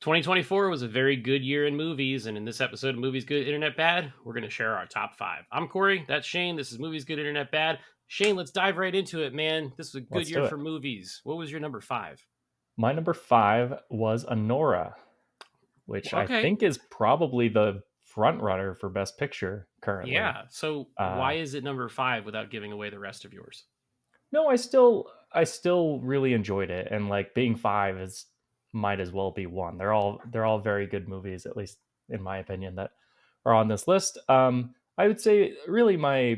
2024 was a very good year in movies, and in this episode of Movies Good, Internet Bad, we're going to share our top five. I'm Corey, that's Shane. This is Movies Good, Internet Bad. Shane, let's dive right into it, man. This was a good Let's year do for it. movies. What was your number five? My number five was Anora, which I Okay, think is probably the front runner for Best Picture currently. yeah. So why Uh, is it number five without giving away the rest of yours? no, I still really enjoyed it, and like being five is might as well be one. They're all very good movies, at least in my opinion, that are on this list. I would say really my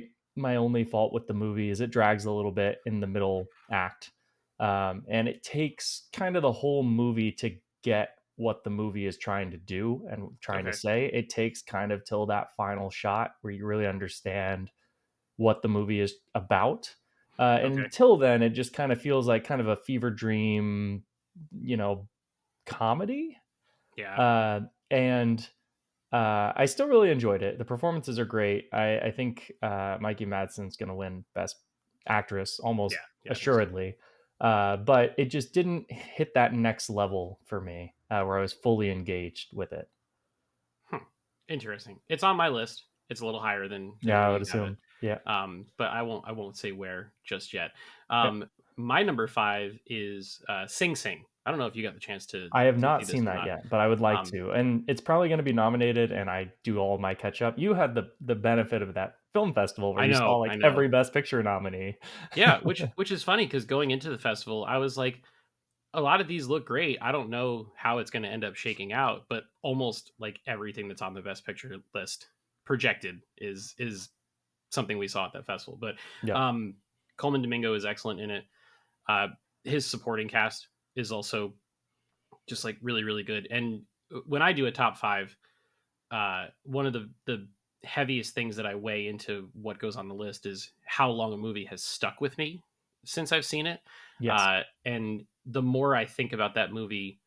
only fault with the movie is it drags a little bit in the middle act, and it takes kind of the whole movie to get what the movie is trying to do and trying to Okay, say. It takes kind of till that final shot where you really understand what the movie is about. And okay, until then, it just kind of feels like kind of a fever dream, you know, comedy. yeah, And I still really enjoyed it. The performances are great. I think Mikey Madsen's going to win Best Actress yeah, almost yeah. I think so. assuredly. But it just didn't hit that next level for me where I was fully engaged with it. Hmm. Interesting. It's on my list. It's a little higher than Yeah, where I would you have it. assume. Yeah. But I won't say where just yet. Yeah. My number five is Sing Sing. I don't know if you got the chance I have to see not this seen or that not. yet, but I would like Um, to. And it's probably going to be nominated, and I do all my catch up. You had the benefit of that film festival where I you saw know, like I know. every Best Picture nominee. Yeah, which is funny because going into the festival, I was like, a lot of these look great. I don't know how it's going to end up shaking out, but almost like everything that's on the Best Picture list projected is something we saw at that festival. But Yep. um, Coleman Domingo is excellent in it. Uh, his supporting cast is also just like really really good. And when I do a top five, one of the heaviest things that I weigh into what goes on the list is how long a movie has stuck with me since I've seen it. Yes. And the more I think about that movie,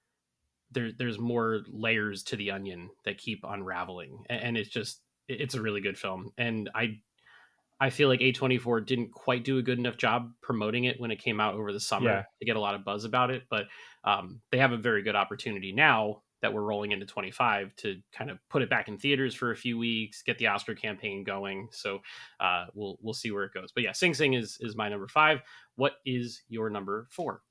there's more layers to the onion that keep unraveling, and it's a really good film. And I feel like A24 didn't quite do a good enough job promoting it when it came out over the Yeah. summer to get a lot of buzz about it. But they have a very good opportunity now that we're rolling into 25 to kind of put it back in theaters for a few weeks, get the Oscar campaign going. So we'll see where it goes. But yeah, Sing Sing is my number five. What is your number four?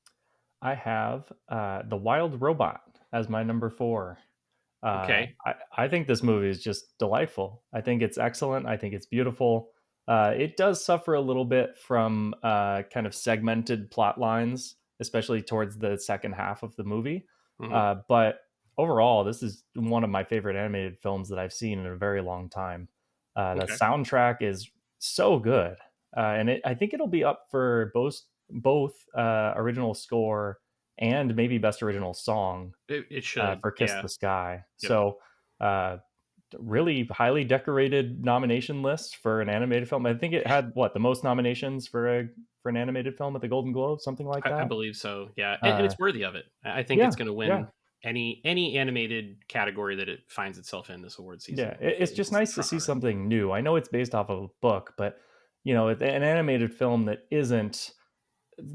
I have The Wild Robot as my number four. Okay. I think this movie is just delightful. I think it's excellent. I think it's beautiful. It does suffer a little bit from kind of segmented plot lines, especially towards the second half of the movie. Hmm. But overall, this is one of my favorite animated films that I've seen in a very long time. The Okay. soundtrack is so good, and I think it'll be up for both original score and maybe best original song It should. for Kiss Yeah. the Sky. Yep. So, uh, really highly decorated nomination list for an animated film. I think it had what the most nominations for an animated film at the Golden Globe, something like I that. believe so. Yeah, and Uh, it's worthy of it. I think it's yeah, going to yeah, win any animated category that it finds itself in this award yeah. season. It's just It's nice to front see runner. something new. I know it's based off of a book, but an animated film that isn't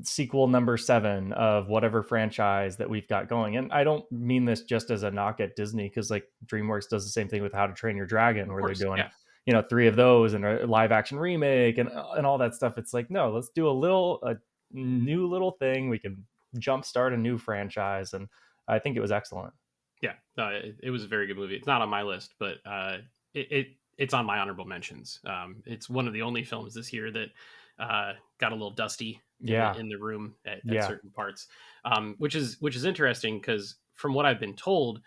sequel number seven of whatever franchise that we've got going. And I don't mean this just as a knock at Disney, because like DreamWorks does the same thing with How to Train Your Dragon, Of where they're course. doing, Yeah. three of those and a live action remake and all that stuff. It's like, no, let's do a new little thing. We can jumpstart a new franchise. And I think it was excellent. Yeah. It was a very good movie. It's not on my list, but it's on my honorable mentions. It's one of the only films this year that got a little dusty Yeah. in the room at Yeah. certain parts, which is interesting because from what I've been told,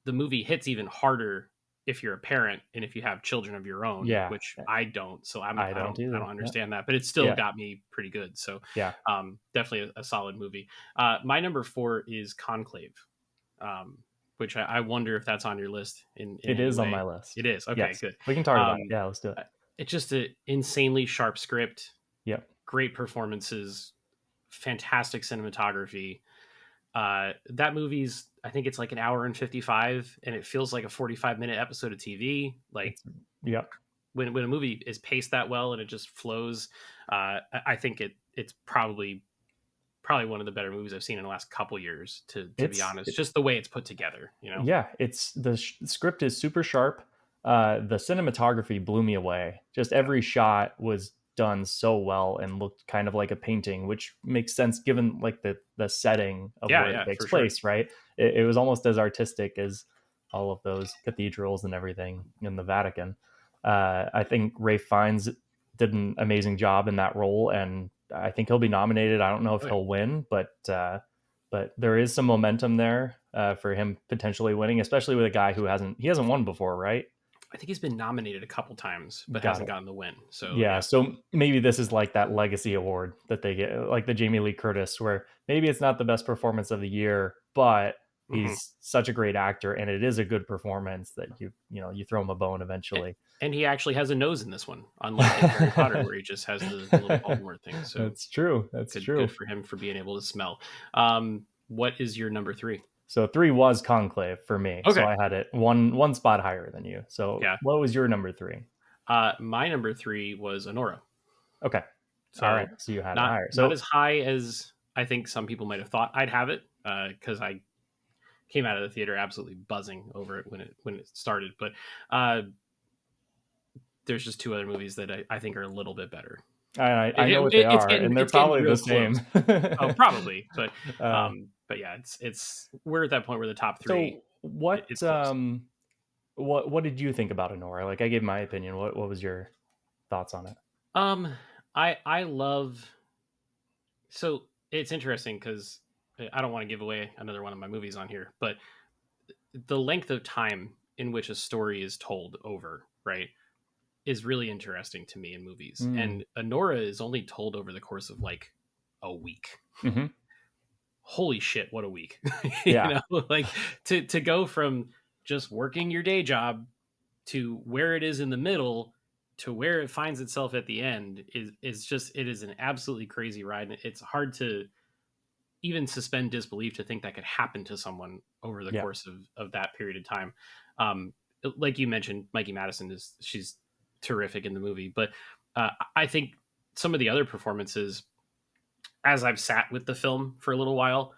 the movie hits even harder if you're a parent and if you have children of your own, Yeah. which I don't. So I I don't don't either. Yeah. understand that, but it still Yeah. got me pretty good. So Yeah. definitely a solid movie. My number four is Conclave, um, which I wonder if that's on your list in It any is on my way. list. It is. Okay, Yes. good. We can talk about it. Um, Yeah. Let's do it. it's just an insanely sharp script, Yep. great performances, fantastic cinematography. That movie's, I think it's like an hour and 55, and it feels like a 45-minute episode of TV. Like It's, yep. when a movie is paced that well and it just flows, I think it's probably probably one of the better movies I've seen in the last couple years. To be It's honest, just the way it's put together, you know. Yeah, it's script is super sharp. The cinematography blew me away. Just Yeah, every shot was done so well and looked kind of like a painting, which makes sense given like the setting of yeah, where it yeah, takes for sure. place, right? It was almost as artistic as all of those cathedrals and everything in the Vatican. I think Ray Fiennes did an amazing job in that role, and I think he'll be nominated. I don't know if Oh, yeah. he'll win, but there is some momentum there for him potentially winning, especially with a guy who hasn't won before, right? I think he's been nominated a couple times, but Got hasn't it. gotten the win. So Yeah, yeah. so maybe this is like that legacy award that they get, like the Jamie Lee Curtis, where maybe it's not the best performance of the year, but Hmm. he's such a great actor, and it is a good performance that you throw him a bone eventually. And he actually has a nose in this one, unlike in Harry Potter, where he just has the little Voldemort thing. So That's true. That's good true. for him for being able to smell. What is your number three? So three was Conclave for me. So Okay, I had it one spot higher than you. So yeah. what was your number three? My number three was Anora. Okay. All right. So So you had it not higher. not So as high as I think some people might have thought I'd have it, because I came out of the theater absolutely buzzing over it when it started. But uh, there's just two other movies that I think are a little bit better. I know what they It's are, getting and they're it's getting probably the real close. same. Oh, probably, uh, but yeah, it's we're at that point where the top three, so what it's close. what did you think about Anora? Like I gave my opinion. What was your thoughts on it? Um, I love, so it's interesting because I don't want to give away another one of my movies on here, but the length of time in which a story is told over, right, is really interesting to me in movies. Mm, And Anora is only told over the course of like a week. hmm. Holy shit, what a week. Yeah, Like to go from just working your day job to where it is in the middle to where it finds itself at the end is just, it is an absolutely crazy ride. And it's hard to even suspend disbelief to think that could happen to someone over the yeah, course of that period of time. Um, like you mentioned, Mikey Madison she's terrific in the movie, but I think some of the other performances, as I've sat with the film for a little while,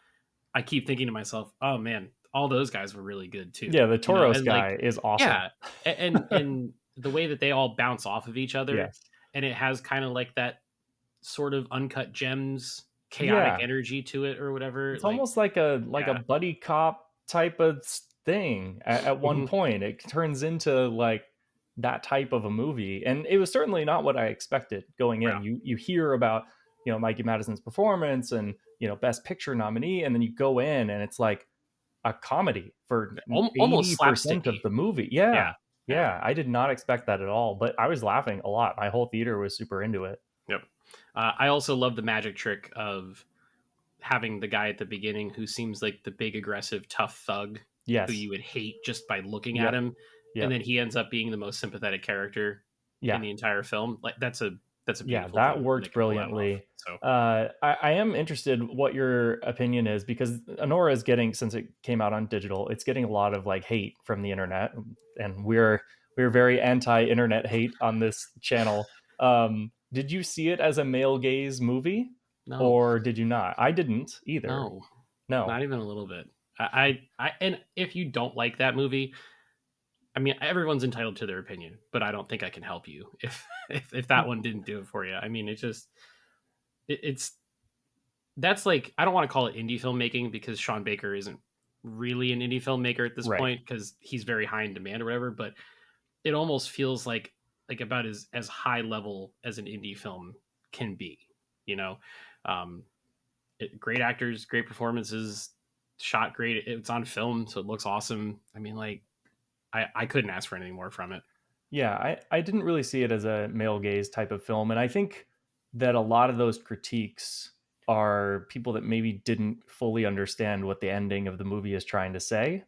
I keep thinking to myself, oh man, all those guys were really good too, yeah. The you know, Toros and like, guy is awesome. yeah, and the way that they all bounce off of each other, Yes. and it has kind of like that sort of uncut gems, chaotic Yeah, energy to it or whatever. it's Like, almost like a yeah, buddy cop type of thing at one hmm, point. It turns into like that type of a movie, and it was certainly not what I expected going yeah. in. You hear about Mikey Madison's performance and Best Picture nominee, and then you go in and it's like a comedy for Almost 80% of slapsticky. the movie. Yeah, Yeah, yeah, yeah, I did not expect that at all, but I was laughing a lot. My whole theater was super into it. yep. I also love the magic trick of having the guy at the beginning who seems like the big aggressive tough thug who Yes. you would hate just by looking at Yep. him, and Yep. then he ends up being the most sympathetic character in Yeah. the entire film. Like that's a Yeah, beautiful that thing when they worked can pull that off. brilliantly. So I am interested what your opinion is because Anora is getting, since it came out on digital, it's getting a lot of like hate from the internet, and we're very anti-internet hate on this channel. Did you see it as a male gaze movie, no, or did you not? I didn't either. no, No. not even a little bit. And if you don't like that movie, I mean, everyone's entitled to their opinion, but I don't think I can help you if if that one didn't do it for you. I mean, it just it's that's like, I don't want to call it indie filmmaking because Sean Baker isn't really an indie filmmaker at this Right. point because he's very high in demand or whatever. But it almost feels like about as high level as an indie film can be. You know, um, great actors, great performances, shot great. It's on film, so it looks awesome. I mean, like I couldn't ask for anything more from it. Yeah, I didn't really see it as a male gaze type of film. And I think that a lot of those critiques are people that maybe didn't fully understand what the ending of the movie is trying to say.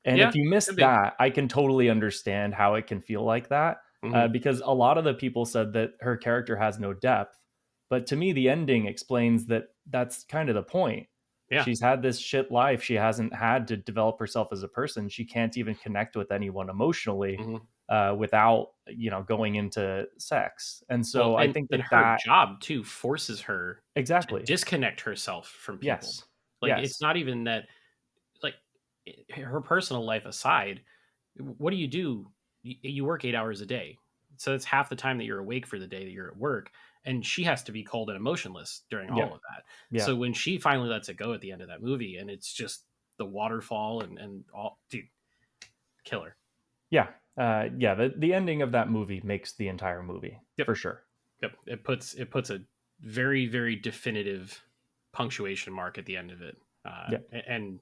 And Yeah, if you miss could be. that, I can totally understand how it can feel like that. Hmm. Because a lot of the people said that her character has no depth. But to me, the ending explains that that's kind of the point. Yeah. She's had this shit life. She hasn't had to develop herself as a person. She can't even connect with anyone emotionally. Hmm. without going into sex. And Well, so I think and that her that job too forces her to exactly. disconnect herself from people. Yes. Like, it's Yes. not even that, like, her personal life aside, what do? You work 8 hours a day, so it's half the time that you're awake for the day that you're at work, and she has to be cold and emotionless during all Yeah. of that. Yeah. So when she finally lets it go at the end of that movie, and it's just the waterfall and all, dude, killer. Yeah. Yeah. The ending of that movie makes the entire movie Yep, for sure. yep. It puts a very very definitive punctuation mark at the end of it, Yeah. and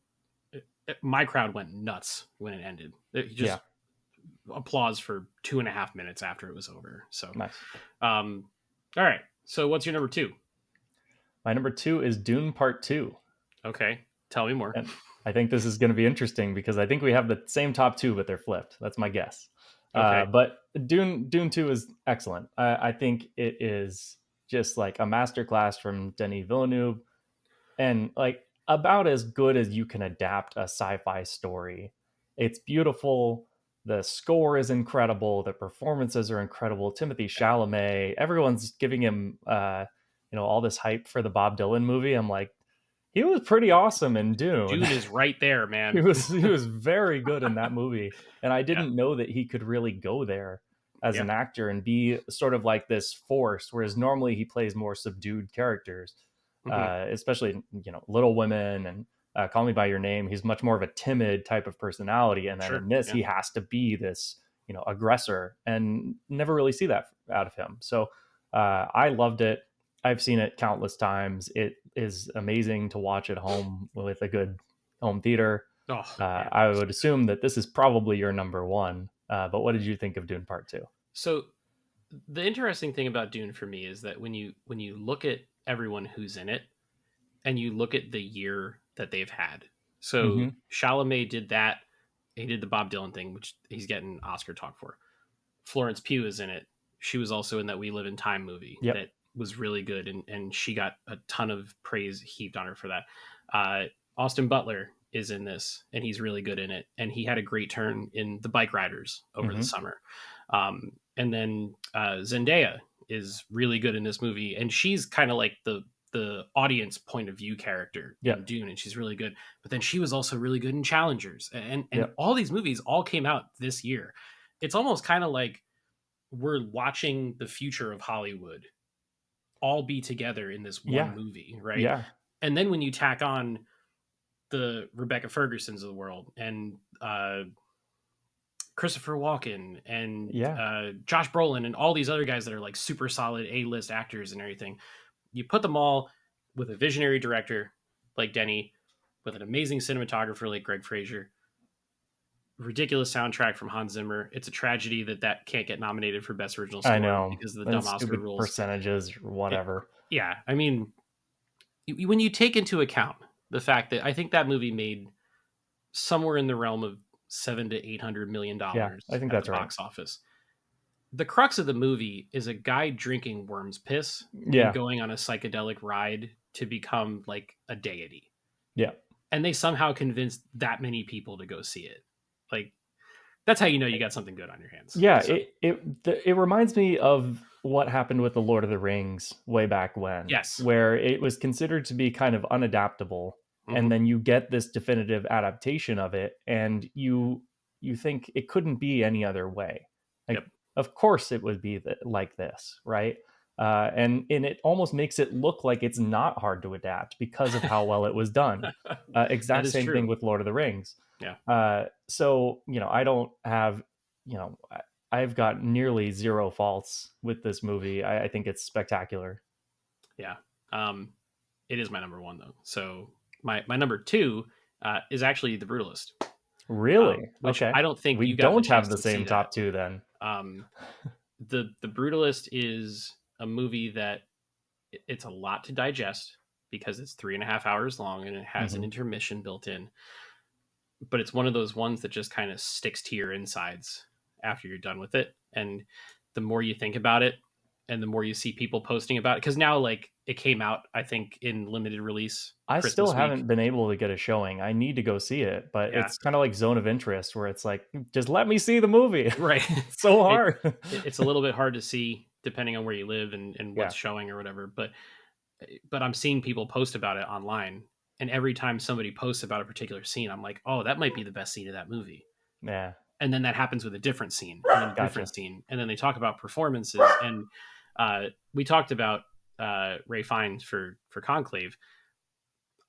my crowd went nuts when it ended. It Yeah. just applause for 2.5 minutes after it was over. So, Nice. um, all right. So, what's your number two? My number two is Dune Part Two. Okay, tell me more. And I think this is going to be interesting because I think we have the same top two, but they're flipped. That's my guess. Okay, But Dune Two is excellent. I think it is just like a masterclass from Denis Villeneuve, and like about as good as you can adapt a sci-fi story. It's beautiful. The score is incredible. The performances are incredible. Timothy yeah. Chalamet. Everyone's giving him, all this hype for the Bob Dylan movie. I'm like, he was pretty awesome in Dune. Dune is right there, he man. was he was very good in that movie, and I Yeah, didn't know that he could really go there as yeah. an actor and be sort of like this force, whereas normally he plays more subdued characters, Hmm. especially Little Women and Call Me by Your Name. He's much more of a timid type of personality, and then Sure. in this Yeah. he has to be this aggressor, and never really see that out of him. So I loved it. I've seen it countless times. It is amazing to watch at home with a good home theater. Oh man. I would assume that this is probably your number one. But what did you think of Dune Part Two? So the interesting thing about Dune for me is that when you look at everyone who's in it, and you look at the year that they've had. So Mm-hmm. Chalamet did that. He did the Bob Dylan thing, which he's getting Oscar talk for. Florence Pugh is in it. She was also in that We Live in Time movie Yep. that was really good, and she got a ton of praise heaped on her for that. Austin Butler is in this, and he's really good in it, and he had a great turn in The Bike Riders over the Mm-hmm. summer. And then Zendaya is really good in this movie, and she's kind of like the audience point of view character in Yep. Dune, and she's really good. But then she was also really good in Challengers, and Yep. all these movies all came out this year. It's almost kind of like we're watching the future of Hollywood all be together in this one Yeah. movie, right? Yeah. And then when you tack on the Rebecca Fergusons of the world and Christopher Walken and Yeah. Josh Brolin and all these other guys that are like super solid A-list actors and everything, you put them all with a visionary director like Denny, with an amazing cinematographer like Greg Fraser, ridiculous soundtrack from Hans Zimmer. It's a tragedy that can't get nominated for best original I score know. because of the And dumb Oscar stupid rules. percentages or It, whatever. yeah, I mean, when you take into account the fact that I think that movie made somewhere in the realm of $700 to $800 million Yeah, I think at the that's right. box office. The crux of the movie is a guy drinking worm's piss and Yeah. going on a psychedelic ride to become like a deity. Yeah. And they somehow convinced that many people to go see it. Like, that's how you know you got something good on your hands. Yeah, So, it reminds me of what happened with the Lord of the Rings way back when, yes. where it was considered to be kind of unadaptable, and Hmm. then you get this definitive adaptation of it, and you think it couldn't be any other way. Like, Yep. of course, it would be like this, right? And it almost makes it look like it's not hard to adapt because of how well it was done. That Exact is same thing true. with Lord of the Rings. Yeah. So I don't have you know, I've got nearly zero faults with this movie. I think it's spectacular. Yeah. Um, it is my number one, though. So, my number two is actually The Brutalist, Really? which Okay. I don't think We you got the don't have chance the to see same that. top two then. Um, the Brutalist is a movie that it's a lot to digest because it's 3.5 hours long and it has an Hmm. intermission built in. But it's one of those ones that just kind of sticks to your insides after you're done with it. And the more you think about it, and the more you see people posting about it, because now like it came out, I think, in limited release I still Christmas week. haven't been able to get a showing. I need to go see it, but Yeah, it's kind of like Zone of Interest where it's like, just let me see the movie. right. It's so it, hard. it's a little bit hard to see depending on where you live and Yeah. what's showing or whatever. But I'm seeing people post about it online, and every time somebody posts about a particular scene, I'm like, oh, that might be the best scene of that movie. Yeah. And then that happens with a different scene, and then a Gotcha. different scene, and then they talk about performances. And we talked about Ray Fiennes for Conclave.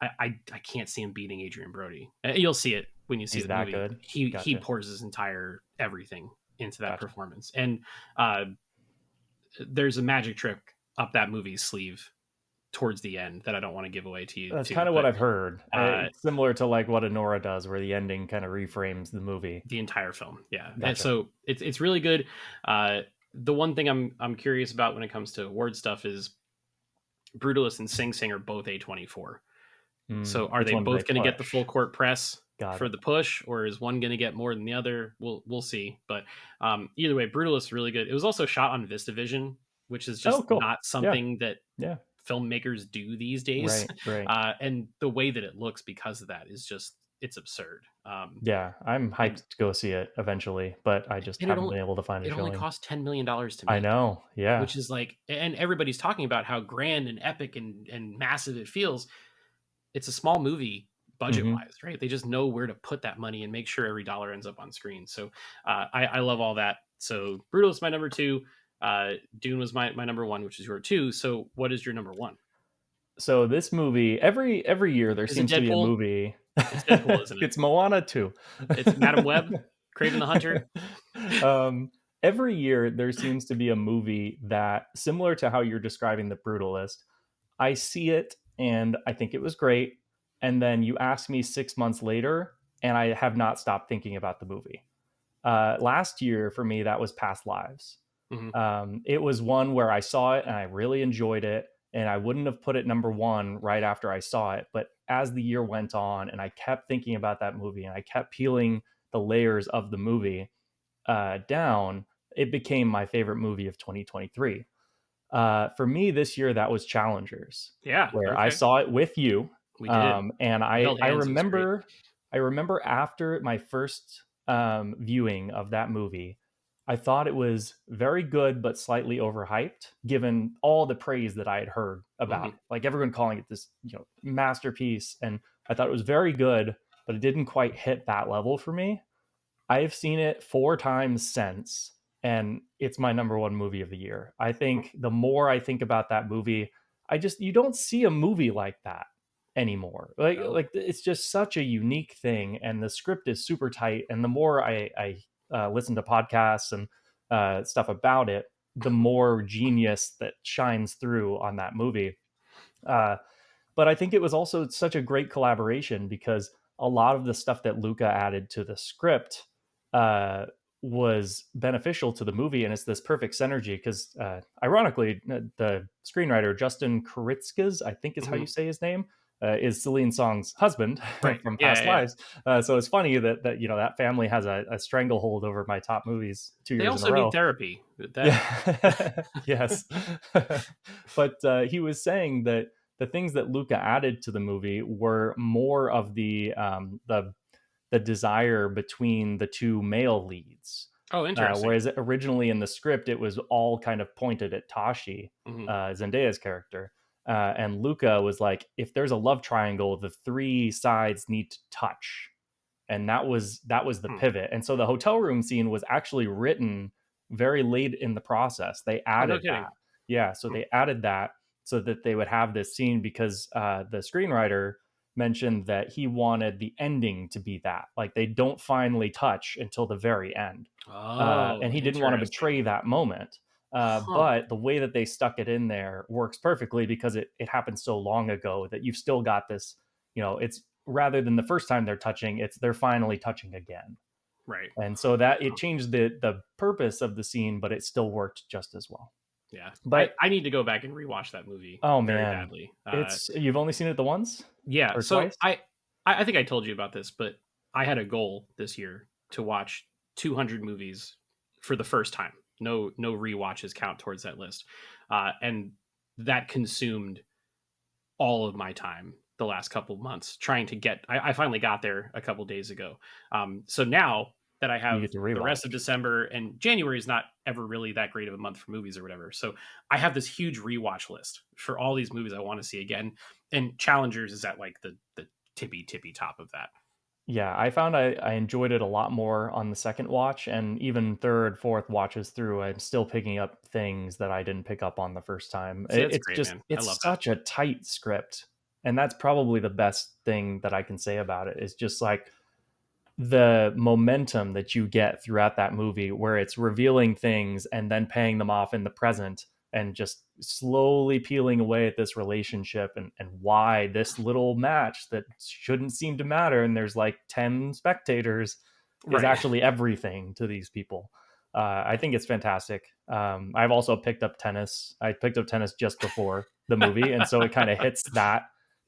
I can't see him beating Adrian Brody. You'll see it when you see He's the that movie. good. He Gotcha. pours his entire everything into that Gotcha. performance, and uh, there's a magic trick up that movie's sleeve towards the end that I don't want to give away to you That's too. kind of what But I've heard. uh, It's similar to like what Anora does, where the ending kind of reframes the movie. the entire film, yeah. And Gotcha. so it's really good. The one thing I'm curious about when it comes to award stuff is Brutalist and Sing Sing are both A24. So are Which they one do they both going to get the push? full court press Got for it. the push, or is one going to get more than the other? We'll see. But either way, Brutalist is really good. It was also shot on VistaVision, which is Oh, just cool. not Yeah. something that Yeah. filmmakers do these days. Right. Right. And the way that it looks because of that is just it's absurd. Yeah. I'm And hyped to go see it eventually, but I just and haven't been able to find a it only showing. cost $10 million to I make, know. Yeah. which is like, and everybody's talking about how grand and epic and massive it feels. It's a small movie budget Hmm. wise, right? They just know where to put that money and make sure every dollar ends up on screen. So I love all that. So Brutal is my number two. Dune was my number one, which is your two. So what is your number one? So this movie, every year there Is it seems to be a Deadpool? movie. It's Deadpool, isn't it? It's Moana 2. It's Madam Web, Craven the Hunter. um, every year there seems to be a movie that, similar to how you're describing The Brutalist, I see it and I think it was great, and then you ask me 6 months later, and I have not stopped thinking about the movie. Last year for me, that was Past Lives. Hmm. It was one where I saw it and I really enjoyed it, and I wouldn't have put it number one right after I saw it. But as the year went on, and I kept thinking about that movie, and I kept peeling the layers of the movie down, it became my favorite movie of 2023. For me this year, that was Challengers, Yeah. where I Okay. saw it with you, We did. and We held I hands. It was great. remember after my first viewing of that movie, I thought it was very good but slightly overhyped, given all the praise that I had heard about Hmm. it. Like everyone calling it this, masterpiece, and I thought it was very good, but it didn't quite hit that level for me. I have seen it 4 times since, and it's my number one movie of the year. I think the more I think about that movie, you don't see a movie like that anymore. No. Like it's just such a unique thing, and the script is super tight. And the more I listen to podcasts and stuff about it, the more genius that shines through on that movie. Uh, but I think it was also such a great collaboration because a lot of the stuff that Luca added to the script uh, was beneficial to the movie, and it's this perfect synergy. Because ironically, the screenwriter Justin Kuritzkes, I think is how you Hmm. say his name, is Celine Song's husband Right. from Yeah. Past Yeah. Lives. So it's funny that that family has a stranglehold over my top movies two They years in a also need row. therapy. That. Yeah. Yes. But he was saying that the things that Luca added to the movie were more of the desire between the two male leads. Oh, interesting. Whereas originally in the script, it was all kind of pointed at Tashi, Hmm. Zendaya's character. And Luca was like, if there's a love triangle, the three sides need to touch, and that was the Hmm. pivot. And so the hotel room scene was actually written very late in the process. They Oh, no added kidding. that. Yeah, so Hmm. they added that so that they would have this scene because the screenwriter mentioned that he wanted the ending to be that, like, they don't finally touch until the very end, Oh, and he didn't want to interesting. betray that moment. Huh. But the way that they stuck it in there works perfectly because it happened so long ago that you've still got this. It's rather than the first time they're touching, it's they're finally touching again, Right. and so that it changed the purpose of the scene, but it still worked just as well. Yeah. I, But I need to go back and rewatch that movie oh very man, badly. it's you've only seen it the once Yeah. or So twice? I think I told you about this, but I had a goal this year to watch 200 movies for the first time. No rewatches count towards that list. And that consumed all of my time the last couple of months trying to get. I finally got there a couple days ago. So now that I You have get to the rest of rewatch. December, and January is not ever really that great of a month for movies or whatever. So I have this huge rewatch list for all these movies I want to see again. And Challengers is at like the tippy top of that. Yeah, I found I enjoyed it a lot more on the second watch, and even third, fourth watches through, I'm still picking up things that I didn't pick up on the first time. See, that's It's great, just man. I love it's that. such a tight script, and that's probably the best thing that I can say about it is just like the momentum that you get throughout that movie where it's revealing things and then paying them off in the present and just slowly peeling away at this relationship and why this little match that shouldn't seem to matter and there's like 10 spectators is Right. actually everything to these people. I think it's fantastic. I've also picked up tennis. I picked up tennis just before the movie, and so it kind of hits that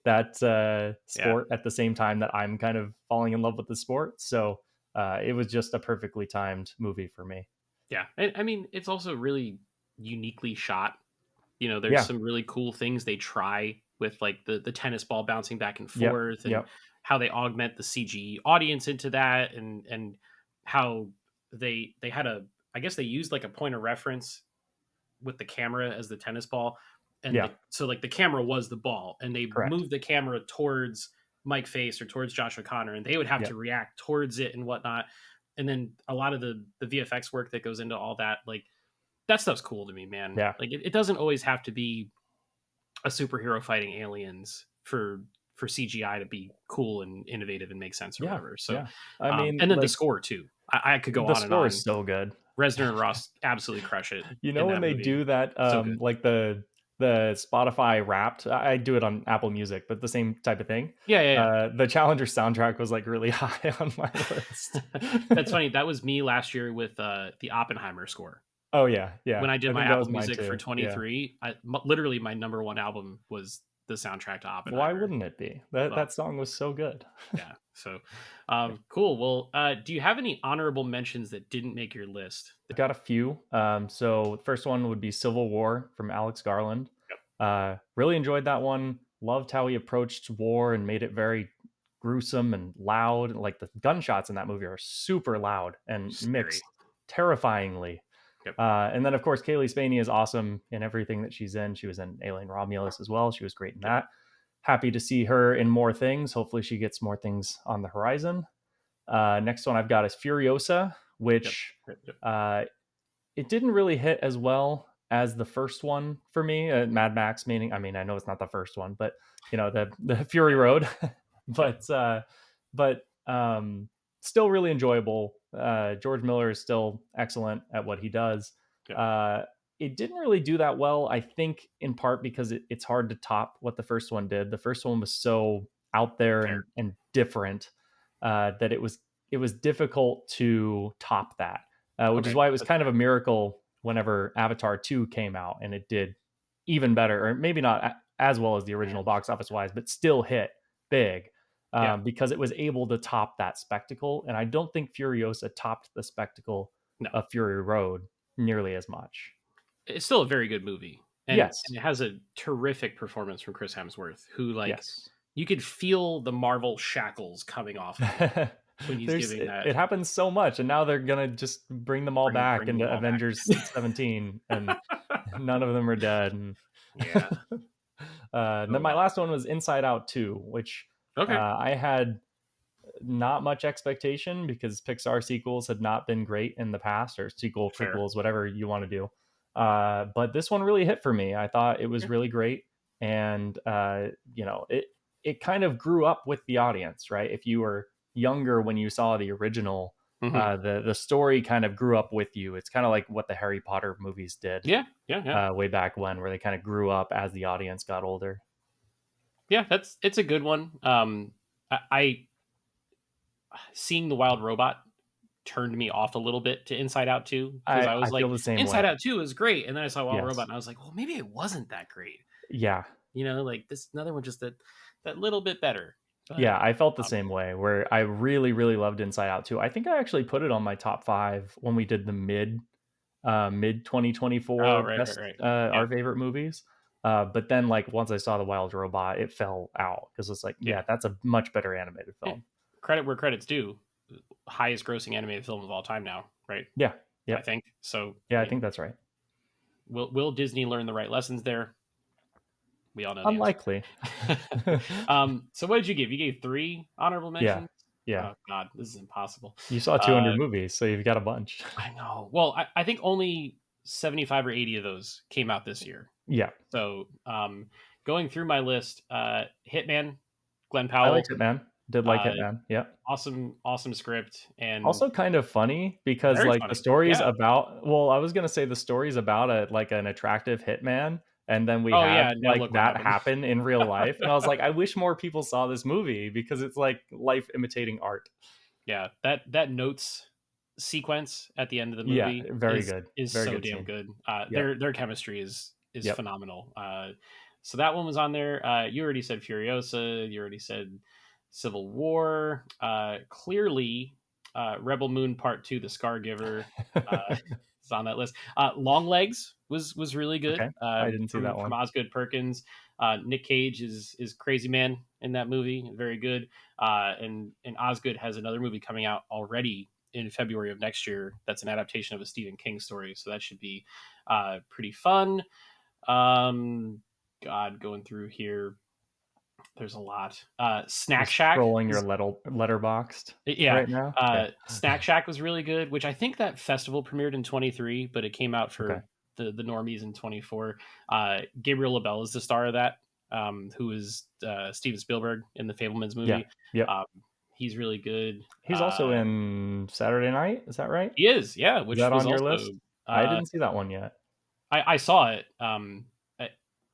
Yeah. sport at the same time that I'm kind of falling in love with the sport. So it was just a perfectly timed movie for me. Yeah. And I mean, it's also really uniquely shot. There's Yeah, some really cool things they try with like the tennis ball bouncing back and yep, forth, and yep, how they augment the CG audience into that, and how they had a, I guess they used like a point of reference with the camera as the tennis ball, and yeah, so like the camera was the ball, and they correct. moved the camera towards Mike Face or towards Josh O'Connor, and they would have to Yep, react towards it and whatnot. And then a lot of the VFX work that goes into all that, like that stuff's cool to me, man. yeah, Like it doesn't always have to be a superhero fighting aliens for CGI to be cool and innovative and make sense or yeah, whatever. So, yeah. I mean, and then the like score too. I could go the on and score is on. so good. Resner and Ross absolutely crush it You in know when that they movie. do that, So good. like the Spotify Wrapped. I do it on Apple Music, but the same type of thing. Yeah, yeah, yeah. The Challenger soundtrack was like really high on my list. That's funny. That was me last year with the Oppenheimer score. Oh yeah, yeah. When I did I my think that Apple was mine Music for too. Yeah. 23, literally my number one album was the soundtrack to Why Oppenheimer. wouldn't it be? That Well, song was so good. yeah. So, cool. Well, do you have any honorable mentions that didn't make your list? I've got a few. So first one would be Civil War from Alex Garland. Yep. Really enjoyed that one. Loved how he approached war and made it very gruesome and loud. Like the gunshots in that movie are super loud and Scary. mixed terrifyingly. Yep. And then of course Kaylee Spaney is awesome in everything that she's in. She was in Alien Romulus as well. She was great in Yep. that. Happy to see her in more things. Hopefully she gets more things on the horizon. Next one I've got is Furiosa, Yep. which Yep. Yep. uh, it didn't really hit as well as the first one for me. Mad Max, meaning, I mean, I know it's not the first one, but the Fury Road, Yep. but still really enjoyable. George Miller is still excellent at what he does. Yep. Uh, it didn't really do that well, I think, in part because it's hard to top what the first one did. The first one was so out there Fair. and different that it was difficult to top that, which is Okay. why it was That's kind of fair. a miracle whenever Avatar 2 came out and it did even better, or maybe not as well as the original box office wise, but still hit big Yeah. because it was able to top that spectacle. And I don't think Furiosa topped the spectacle No, of Fury Road nearly as much. it's still a very good movie, and Yes. it has a terrific performance from Chris Hemsworth, who like Yes. you could feel the Marvel shackles coming off of him when he's There's giving it, that it happens so much, and now they're gonna just bring them all back bring into them all back. Avengers 17, and none of them are dead. And Yeah. then Oh my well. last one was Inside Out 2, which Okay. I had not much expectation because Pixar sequels had not been great in the past, or sequel Fair. prequels, whatever you want to do. But this one really hit for me. I thought it was Yeah. really great, and it kind of grew up with the audience, right? If you were younger when you saw the original, Hmm. the story kind of grew up with you. It's kind of like what the Harry Potter movies did Yeah. Yeah. Yeah. way back when, where they kind of grew up as the audience got older. Yeah. It's a good one. I seeing the wild robot turned me off a little bit to Inside Out 2, because I I was like, feel the same way. Inside Out 2 is great, and then I saw Wild Robot Yes. and I was like, well, maybe it wasn't that great. Yeah. Like this another one just that little bit better. But Yeah, I felt the um, same way where I really, really loved Inside Out too. I think I actually put it on my top 5 when we did the mid mid Oh, 2024 right, right, best right. Yeah, our favorite movies. But then like once I saw The Wild Robot, it fell out because it's like, yeah. yeah, that's a much better animated Eh, film. Credit where credit's due. Highest grossing animated film of all time now, right? Yeah. I Yep. think so. Yeah, I I mean, think that's right. will Disney learn the right lessons there? We all know the answer. Unlikely. So what did you give? You gave three honorable Yeah. mentions. Yeah. Oh God, this is impossible. You saw Uh, 200 movies, so you've got a bunch. I know. Well, I think only 75 or 80 of those came out this year. Yeah. So going through my list, Hitman, Glenn I liked Powell, it, man. Did like uh, it, man. Yeah. awesome script and Also kind of funny because, very like, the funny. stories Yeah. about well, I was gonna say the stories about a like, an attractive hitman, and then we Oh had, yeah. Now like, look what that happened. happen in real life, and I was like, "I wish more people saw this movie because it's, like, life imitating art." Yeah, that notes sequence at the end of the Yeah, movie very good. is Very so good damn scene. good. Yep. Their chemistry is Yep. phenomenal. So that one was on there. You already said Furiosa. You already said Civil War. Clearly, Rebel Moon Part Two, The Scar Giver, is on that list. Long Legs was really good. Okay. I didn't see that From one. Osgood Perkins. Nick Cage is Crazy Man in that movie. Very good. And Osgood has another movie coming out already in February of next year. That's an adaptation of a Stephen King story, so that should be pretty fun. Um, God, going through here, there's a lot. Snack Just Shack scrolling your is letterboxed yeah. right now? Yeah. Snack Shack was really good, which I think that festival premiered in 23, but it came out Okay. for the normies in 24. Gabriel LaBelle is the star of that, who is Steven Spielberg in the Fablemans Yeah. movie. Yep. Um, he's really good. He's also in Saturday Night, is that right? He is, yeah, Is which that was on your also list? I uh, didn't see that one yet. I saw it.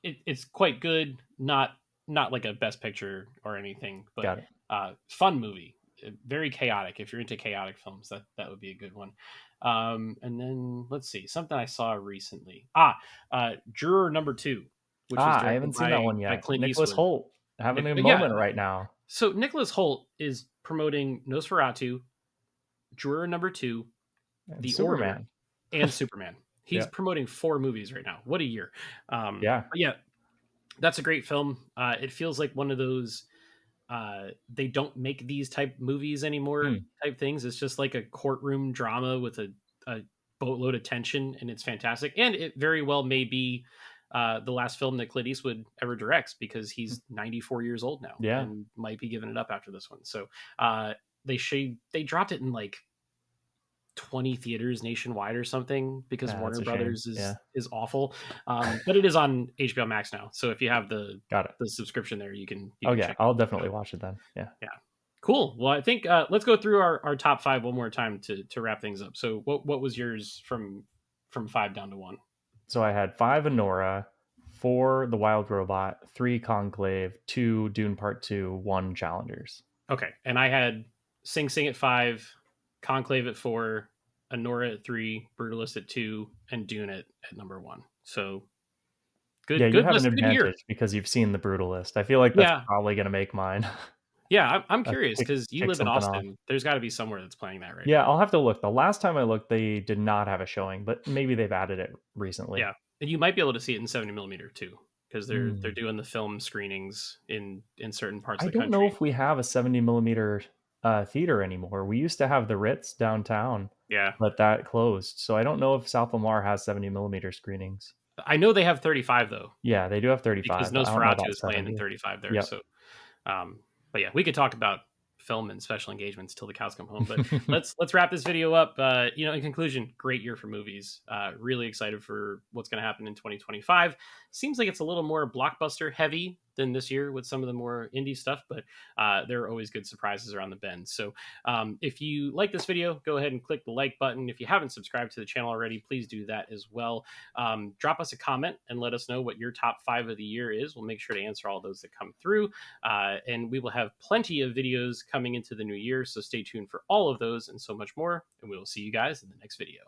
It's quite good. Not like a best picture or anything, but Got it. fun movie. Very chaotic. If you're into chaotic films, that would be a good one. And then let's see something I saw recently. Juror Number Two, which was Ah, I directed haven't seen that one by yet. Clint Nicholas Eastwood. Holt having a Yeah. moment right now. So Nicholas Holt is promoting Nosferatu, Juror Number Two, And The Order, Superman. and Superman. He's Yeah. promoting four movies right now. What a year! Yeah. But yeah, that's a great film. It feels like one of those they don't make these type movies anymore Hmm. type things. It's just like a courtroom drama with a boatload of tension, and it's fantastic. And it very well may be the last film that Clint Eastwood ever directs because he's 94 years old now Yeah. and might be giving it up after this one. So they dropped it in like 20 theaters nationwide or something because Yeah, Warner that's a shame. Brothers Yeah. is awful. But it is on HBO Max now. So if you have Got it. the subscription there, you Oh, can yeah. check I'll it definitely out. watch it then. Yeah. Yeah. Cool. Well, I think let's go through our top five one more time to wrap things up. So what was yours from five down to one? So I had 5 Anora, 4 The Wild Robot, 3 Conclave, 2 Dune Part 2, 1 Challengers. Okay. And I had Sing Sing at five, Conclave at four, Anora at three, Brutalist at two, and Dune at number one. So Yeah, you good have an list, good year. advantage because you've seen The Brutalist. I feel like that's Yeah. probably going to make mine. Yeah, I'm I curious kick because you kick live in something off. Austin. There's got to be somewhere that's playing that right Yeah, now. I'll have to look. The last time I looked, they did not have a showing, but maybe they've added it recently. Yeah, and you might be able to see it in 70 millimeter too, because they're Hmm. doing the film screenings in certain parts I of the don't know country. if we have a 70 millimeter theater anymore. We used to have the Ritz downtown, Yeah, but that closed. So I don't know if South Lamar has 70 millimeter screenings. I know they have 35 though, Yeah, they do have because 35, but I don't know Nosferatu about is playing in 70. 35 there. Yep. So, but yeah, we could talk about film and special engagements till the cows come home. But let's wrap this video up. In conclusion, great year for movies. Really excited for what's going to happen in 2025. Seems like it's a little more blockbuster heavy than this year with some of the more indie stuff, but there are always good surprises around the bend. So if you like this video, go ahead and click the like button. If you haven't subscribed to the channel already, please do that as well. Drop us a comment and let us know what your top five of the year is. We'll make sure to answer all those that come through. And we will have plenty of videos coming into the new year. So stay tuned for all of those and so much more. And we will see you guys in the next video.